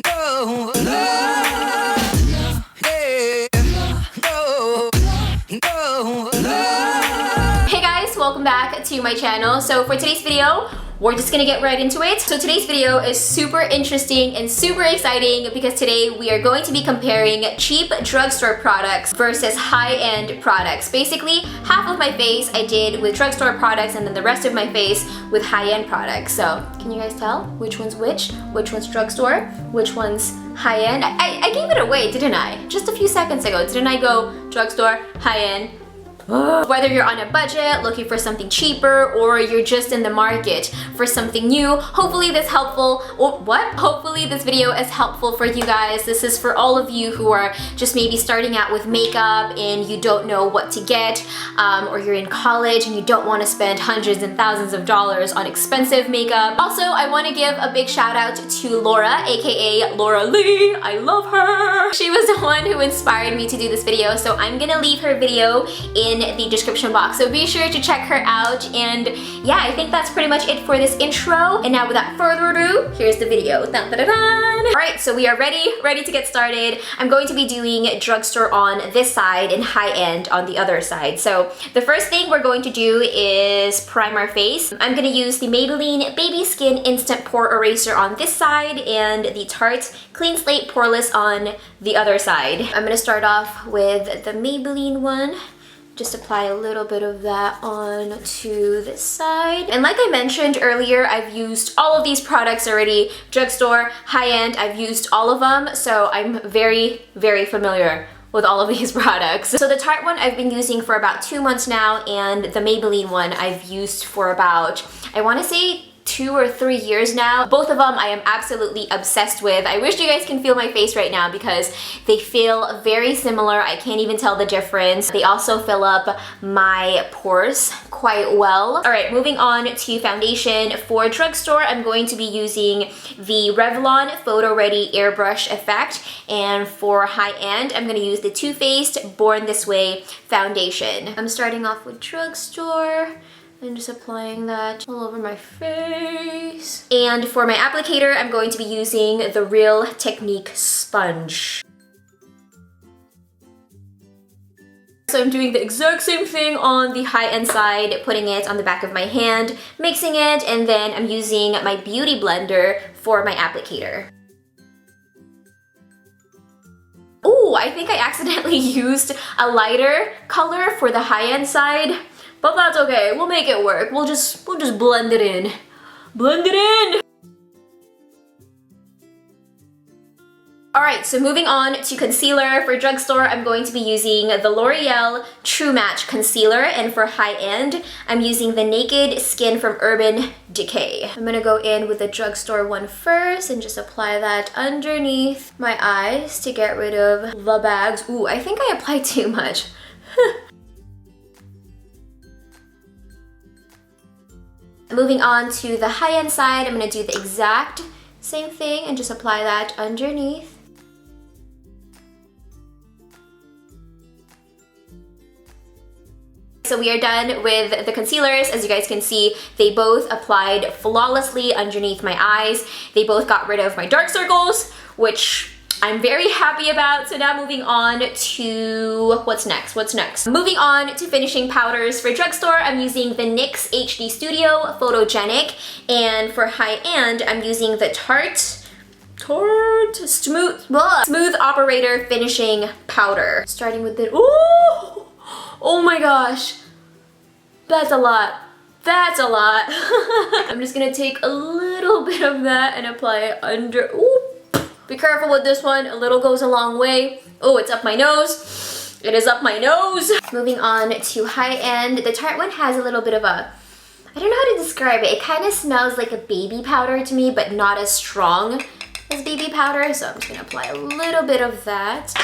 No, no, no, yeah, no, no, no. Hey guys, welcome back to my channel. So for today's video, we're just gonna get right into it. So today's video is super interesting and super exciting because today we are going to be comparing cheap drugstore products versus high-end products. Basically, half of my face I did with drugstore products and then the rest of my face with high-end products. So can you guys tell which one's which? Which one's drugstore? Which one's high-end? I gave it away, didn't I? Just a few seconds ago, didn't I go drugstore, high-end? Whether you're on a budget, looking for something cheaper, or you're just in the market for something new, hopefully this Hopefully this video is helpful for you guys. This is for all of you who are just maybe starting out with makeup and you don't know what to get, or you're in college and you don't want to spend hundreds and thousands of dollars on expensive makeup. Also, I want to give a big shout out to Laura, aka Laura Lee. I love her. She was the one who inspired me to do this video, so I'm gonna leave her video in the description box, so be sure to check her out. And yeah, I think that's pretty much it for this intro, and now without further ado, here's the video. Dun, dun, dun, dun. All right, so we are ready to get started. I'm going to be doing drugstore on this side and high-end on the other side. So the first thing we're going to do is prime our face. I'm gonna use the Maybelline Baby Skin Instant Pore Eraser on this side and the Tarte Clean Slate Poreless on the other side. I'm gonna start off with the Maybelline one. Just apply a little bit of that on to this side. And like I mentioned earlier, I've used all of these products already. Drugstore, high-end, I've used all of them, so I'm very familiar with all of these products. So the Tarte one I've been using for about 2 months now, and the Maybelline one I've used for about, I wanna say 2 or 3 years now. Both of them I am absolutely obsessed with. I wish you guys can feel my face right now because they feel very similar. I can't even tell the difference. They also fill up my pores quite well. All right, moving on to foundation. For drugstore, I'm going to be using the Revlon Photo Ready Airbrush Effect, and for high-end, I'm gonna use the Too Faced Born This Way foundation. I'm starting off with drugstore and just applying that all over my face. And for my applicator, I'm going to be using the Real Technique sponge. So I'm doing the exact same thing on the high-end side, putting it on the back of my hand, mixing it, and then I'm using my beauty blender for my applicator. Oh, I think I accidentally used a lighter color for the high-end side. But that's okay, we'll make it work. We'll just blend it in. Blend it in! Alright, so moving on to concealer. For drugstore, I'm going to be using the L'Oreal True Match Concealer, and for high-end, I'm using the Naked Skin from Urban Decay. I'm gonna go in with the drugstore one first and just apply that underneath my eyes to get rid of the bags. Ooh, I think I applied too much. Moving on to the high-end side, I'm gonna do the exact same thing and just apply that underneath. So we are done with the concealers. As you guys can see, they both applied flawlessly underneath my eyes. They both got rid of my dark circles, which I'm very happy about. So now moving on to what's next? Moving on to finishing powders. For drugstore, I'm using the NYX HD Studio Photogenic, and for high-end, I'm using the Tarte Smooth Operator Finishing Powder. Starting with the, oh my gosh, that's a lot. That's a lot. I'm just gonna take a little bit of that and apply it under. Ooh. Be careful with this one, a little goes a long way. Oh, it's up my nose. It is up my nose. Moving on to high-end. The Tarte one has a little bit of a, I don't know how to describe it. It kind of smells like a baby powder to me, but not as strong as baby powder. So I'm just gonna apply a little bit of that.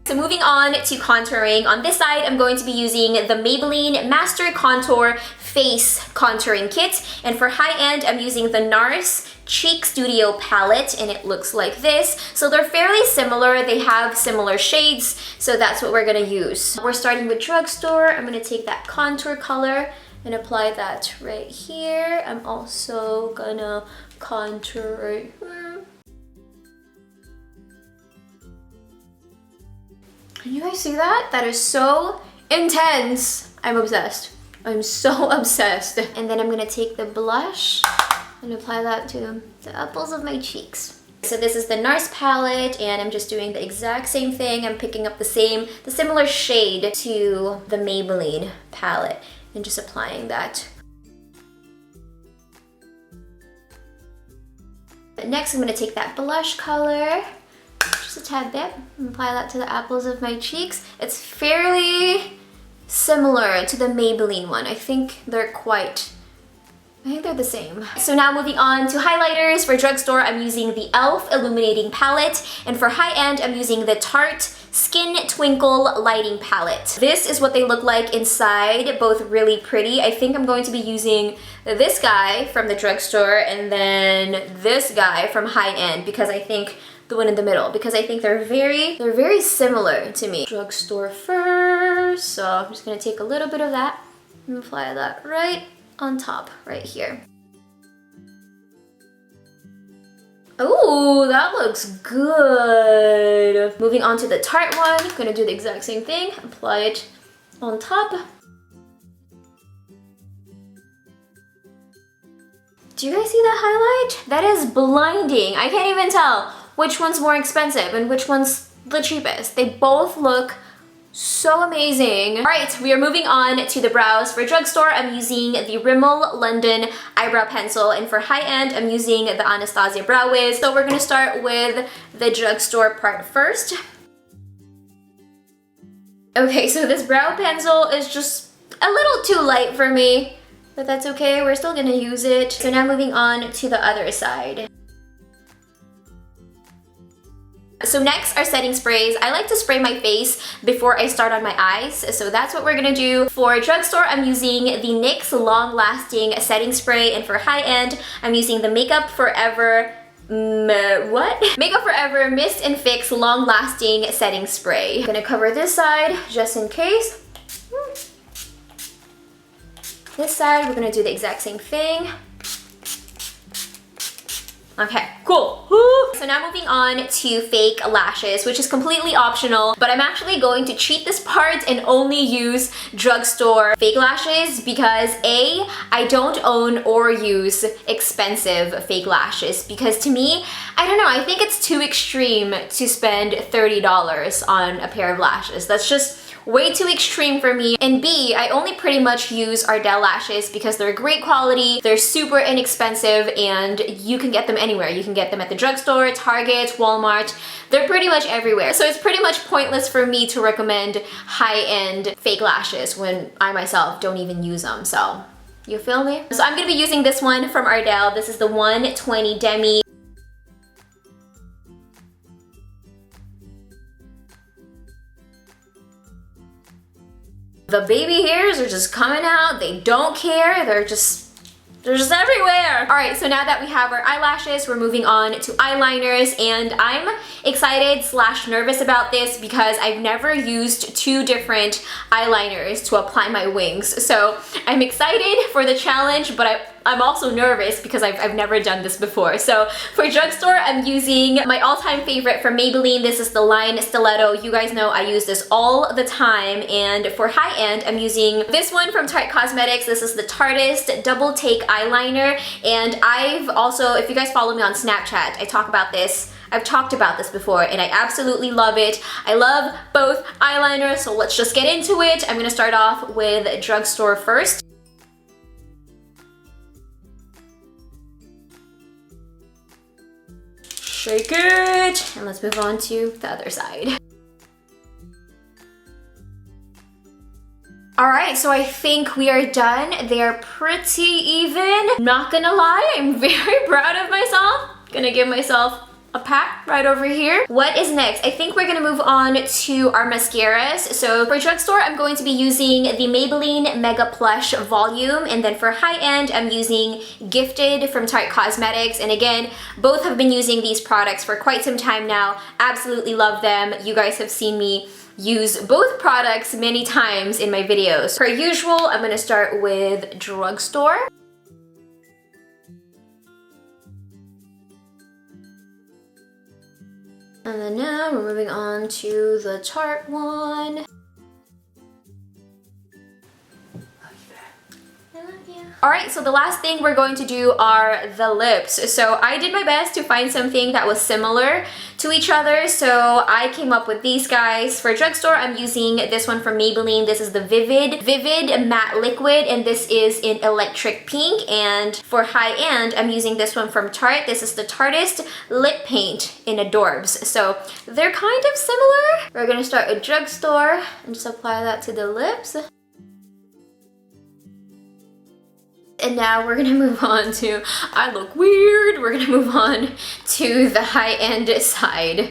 So moving on to contouring. On this side, I'm going to be using the Maybelline Master Contour Face Contouring Kit. And for high-end, I'm using the NARS Cheek Studio Palette, and it looks like this. So they're fairly similar. They have similar shades, so that's what we're gonna use. We're starting with drugstore. I'm gonna take that contour color and apply that right here. I'm also gonna contour right here. Can you guys see that? That is so intense. I'm obsessed. I'm so obsessed. And then I'm gonna take the blush and apply that to the apples of my cheeks. So this is the NARS palette, and I'm just doing the exact same thing. I'm picking up the similar shade to the Maybelline palette and just applying that. But next I'm gonna take that blush color, just a tad bit, and apply that to the apples of my cheeks. It's fairly similar to the Maybelline one. I think they're the same. So now moving on to highlighters. For drugstore, I'm using the e.l.f. Illuminating palette, and for high-end, I'm using the Tarte Skin Twinkle Lighting palette. This is what they look like inside, both really pretty. I think I'm going to be using this guy from the drugstore and then this guy from high-end, because I think the one in the middle, because I think they're very similar to me. Drugstore first, so I'm just gonna take a little bit of that and apply that right on top right here. Oh, that looks good. Moving on to the Tarte one, gonna do the exact same thing, apply it on top. Do you guys see that highlight? That is blinding. I can't even tell which one's more expensive and which one's the cheapest. They both look so amazing. All right, we are moving on to the brows. For drugstore, I'm using the Rimmel London eyebrow pencil, and for high-end, I'm using the Anastasia Brow Wiz. So we're gonna start with the drugstore part first. Okay, so this brow pencil is just a little too light for me, but that's okay, we're still gonna use it. So now moving on to the other side. So next are setting sprays. I like to spray my face before I start on my eyes, so that's what we're gonna do. For drugstore, I'm using the NYX Long Lasting Setting Spray, and for high-end, I'm using the Makeup Forever Makeup Forever Mist and Fix Long Lasting Setting Spray. I'm gonna cover this side just in case. This side, we're gonna do the exact same thing. Okay, cool. Woo. So now moving on to fake lashes, which is completely optional, but I'm actually going to cheat this part and only use drugstore fake lashes because A, I don't own or use expensive fake lashes, because to me, I don't know, I think it's too extreme to spend $30 on a pair of lashes. That's just way too extreme for me. And B, I only pretty much use Ardell lashes because they're great quality, they're super inexpensive, and you can get them anywhere. You can get them at the drugstore, Target, Walmart. They're pretty much everywhere. So it's pretty much pointless for me to recommend high-end fake lashes when I myself don't even use them. So you feel me? So I'm gonna be using this one from Ardell. This is the 120 Demi. The baby hairs are just coming out. They don't care. They're just everywhere. All right, so now that we have our eyelashes, we're moving on to eyeliners, and I'm excited / nervous about this because I've never used two different eyeliners to apply my wings. So I'm excited for the challenge, but I'm also nervous because I've never done this before. So for drugstore, I'm using my all-time favorite from Maybelline. This is the Line Stiletto. You guys know I use this all the time. And for high-end, I'm using this one from Tarte Cosmetics. This is the Tarteist Double Take Eyeliner. And I've also, if you guys follow me on Snapchat, I've talked about this before, and I absolutely love it. I love both eyeliners, so let's just get into it. I'm gonna start off with drugstore first. Shake it, and let's move on to the other side. All right, so I think we are done. They're pretty even. Not gonna lie, I'm very proud of myself. Gonna give myself a pack right over here. What is next? I think we're gonna move on to our mascaras. So for drugstore, I'm going to be using the Maybelline Mega Plush Volume, and then for high-end, I'm using Gifted from Tarte Cosmetics. And again, both have been using these products for quite some time now. Absolutely love them. You guys have seen me use both products many times in my videos. Per usual, I'm gonna start with drugstore. And then now we're moving on to the Tarte one. Alright, so the last thing we're going to do are the lips. So I did my best to find something that was similar to each other. So I came up with these guys. For drugstore, I'm using this one from Maybelline. This is the Vivid Matte Liquid, and this is in Electric Pink. And for high-end, I'm using this one from Tarte. This is the Tarteist Lip Paint in Adorbs. So they're kind of similar. We're gonna start with drugstore and just apply that to the lips. And now we're gonna move on to, I look weird, we're gonna move on to the high-end side.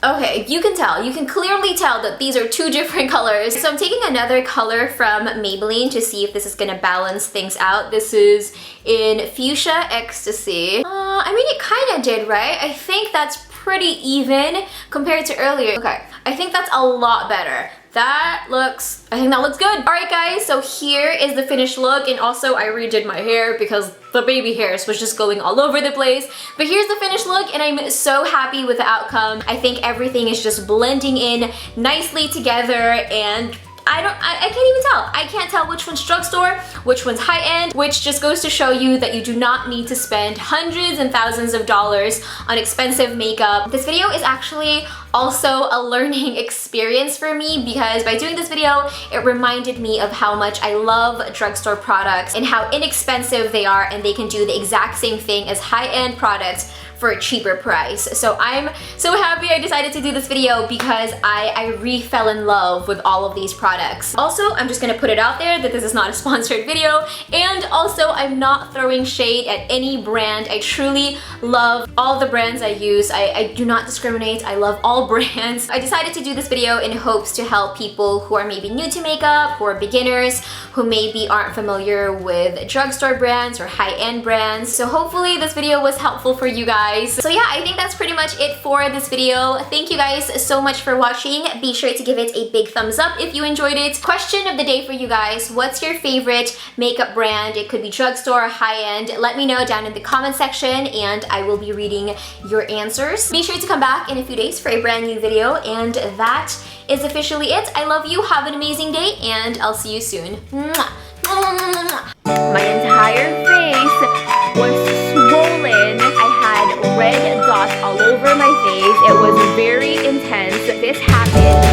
Okay, you can clearly tell that these are two different colors. So I'm taking another color from Maybelline to see if this is gonna balance things out. This is in Fuchsia Ecstasy. I mean, it kinda did, right? I think that's pretty even compared to earlier. Okay, I think that's a lot better. I think that looks good. All right, guys, so here is the finished look, and also I redid my hair because the baby hairs was just going all over the place. But here's the finished look, and I'm so happy with the outcome. I think everything is just blending in nicely together, and I can't even tell. I can't tell which one's drugstore, which one's high-end, which just goes to show you that you do not need to spend hundreds and thousands of dollars on expensive makeup. This video is actually also a learning experience for me, because by doing this video, it reminded me of how much I love drugstore products and how inexpensive they are, and they can do the exact same thing as high-end products for a cheaper price. So I'm so happy I decided to do this video, because I re-fell in love with all of these products. Also, I'm just gonna put it out there that this is not a sponsored video, and also I'm not throwing shade at any brand. I truly love all the brands I use. I do not discriminate. I love all brands. I decided to do this video in hopes to help people who are maybe new to makeup, who are beginners, who maybe aren't familiar with drugstore brands or high-end brands. So hopefully this video was helpful for you guys. So yeah, I think that's pretty much it for this video. Thank you guys so much for watching. Be sure to give it a big thumbs up if you enjoyed it. Question of the day for you guys: what's your favorite makeup brand? It could be drugstore or high-end. Let me know down in the comment section, and I will be reading your answers. Be sure to come back in a few days for a brand new video, and that is officially it. I love you, have an amazing day, and I'll see you soon. Mwah. My entire face was swollen. I had red dots all over my face. It was very intense. This happened